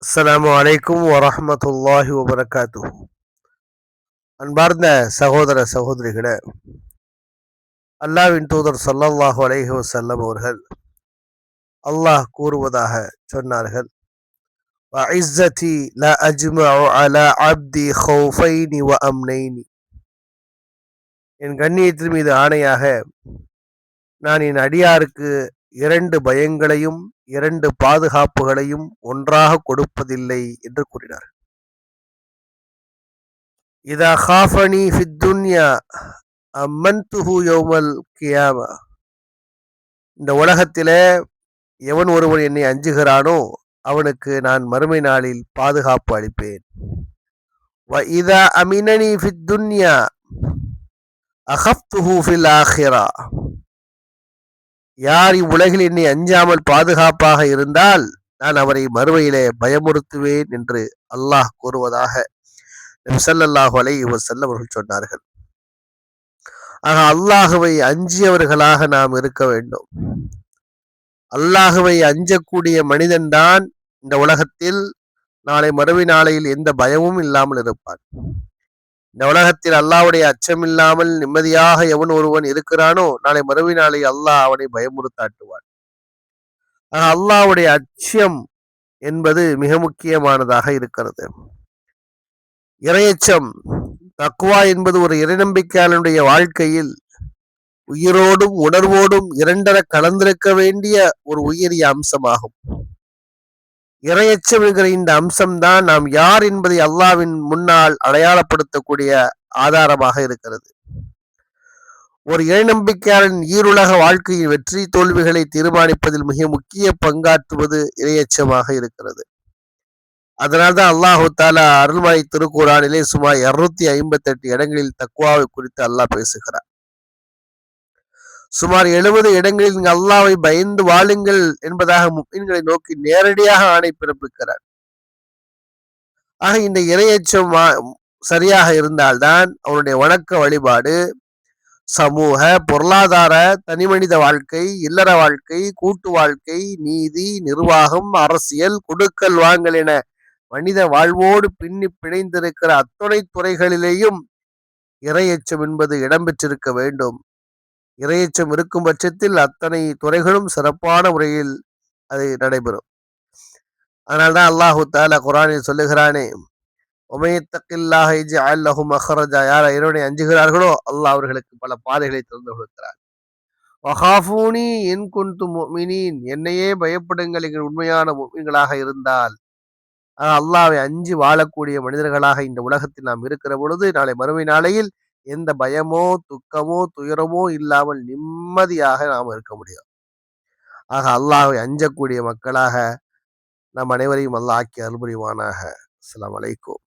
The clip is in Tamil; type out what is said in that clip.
அஸ்ஸலாமு அலைக்கும் வரஹ்மத்துல்லாஹி வபரகாத்துஹு. அன்பார்ந்த சகோதர சகோதரிகளே, அல்லாஹ்வின் தூதர் ஸல்லல்லாஹு அலைஹி வஸல்லம் அவர்கள் அல்லாஹ் கூறுவதாக சொன்னார்கள், வஇஸ்ஸதி லா அஜ்மஉ அலா அப்தி ஹௌஃபைனி வ அம்னைனி. என் கண்ணியத்தின் மீது ஆணையாக நான் என் அடியாருக்கு இரண்டு பயங்களையும் இரண்டு பாதுகாப்புகளையும் ஒன்றாக கொடுப்பதில்லை என்று கூறினார். இதா காஃபனி ஃபித் துன்யா அம்மன்துஹு யௌமல் கியாமா. இந்த உலகத்திலே எவன் ஒருவன் என்னை அஞ்சுகிறானோ அவனுக்கு நான் மறுமை நாளில் பாதுகாப்பு அளிப்பேன். வ இதா அமினனி ஃபித் துன்யா அகஃப்துஹு ஃபில் ஆஹிரா. யார் இவ்வுலகில் என்னை அஞ்சாமல் பாதுகாப்பாக இருந்தால் நான் அவரை மறுமையிலே பயமுறுத்துவேன் என்று அல்லாஹ் கூறுவதாக நபி ஸல்லல்லாஹு அலைஹி வஸல்லம் அவர்கள் சொன்னார்கள். ஆக அல்லாஹுவை அஞ்சியவர்களாக நாம் இருக்க வேண்டும். அல்லாஹுவை அஞ்சக்கூடிய மனிதன்தான் இந்த உலகத்தில் நாளை மறுமை நாளையில் எந்த பயமும் இல்லாமல் இருப்பான். இந்த உலகத்தில் அல்லாஹ்வுடைய அச்சம் இல்லாமல் நிம்மதியாக எவன் ஒருவன் இருக்கிறானோ நாளை மறுமை நாளையில் அல்லாஹ் அவனை பயமுறுத்தாட்டுவான். அல்லாஹ்வுடைய அச்சம் என்பது மிக முக்கியமானதாக இருக்கிறது. இறையச்சம், தக்வா என்பது ஒரு இறைநம்பிக்கையாளனுடைய வாழ்க்கையில் உயிரோடும் உணர்வோடும் இரண்டர கலந்திருக்க வேண்டிய ஒரு உயரிய அம்சமாகும். இறையச்சம் என்கிற இந்த அம்சம்தான் நாம் யார் என்பதை அல்லாஹ்வின் முன்னால் அடையாளப்படுத்தக்கூடிய ஆதாரமாக இருக்கிறது. ஒரு இறைநம்பிக்கையாளன் ஈருலக வாழ்க்கையின் வெற்றி தோல்விகளை தீர்மானிப்பதில் மிக முக்கிய பங்காற்றுவது இறையச்சமாக இருக்கிறது. அதனால்தான் அல்லாஹு தாலா அருள்மறை திருக்குர்ஆனிலே சுமார் 258 இடங்களில் தக்வாவை குறித்து அல்லாஹ் பேசுகிறார். சுமார் 70 இடங்களில் இங்கு அல்லாஹ்வை பயந்து வாழுங்கள் என்பதாக முஃமின்களை நோக்கி நேரடியாக ஆணை பிறப்பிக்கிறார். ஆக இந்த இறையச்சம் சரியாக இருந்தால்தான் அவனுடைய வணக்க வழிபாடு, சமூக, பொருளாதார, தனிமனித வாழ்க்கை, இல்லற வாழ்க்கை, கூட்டு வாழ்க்கை, நீதி, நிர்வாகம், அரசியல், கொடுக்கல் வாங்கல் என மனித வாழ்வோடு பின்னி பிணைந்திருக்கிற அத்துணை துறைகளிலேயும் இறையச்சம் என்பது இடம்பெற்றிருக்க வேண்டும். இறையச்சம் இருக்கும் பட்சத்தில் அத்தனை துறைகளும் சிறப்பான முறையில் அது நடைபெறும். அதனால்தான் அல்லாஹு தஆலா குர்ஆனில் சொல்லுகிறானே, உமையத்தகில்லாஹ யஜ்அல் லஹு மக்ரஜா. யார் இறைவனை அஞ்சுகிறார்களோ அல்லாஹ் அவர்களுக்கு பல பாதைகளை திறந்து கொடுக்கிறார். வகாஃபூனி இன் குன்தும் முஃமினீன். என்னையே பயப்படுங்கள் எங்கள் உண்மையான முஃமின்களாக இருந்தால். அல்லாஹ்வை அஞ்சி வாழக்கூடிய மனிதர்களாக இந்த உலகத்தில் நாம் இருக்கிற பொழுது நாளை மறுமை நாளையில் எந்த பயமோ துக்கமோ துயரமோ இல்லாமல் நிம்மதியாக நாம் இருக்க முடியும். ஆக அல்லாஹ்வை அஞ்சக்கூடிய மக்களாக நம் அனைவரையும் அல்லாஹ் ஆக்கி அருள் புரிவானாக. அஸ்ஸலாமு அலைக்கும்.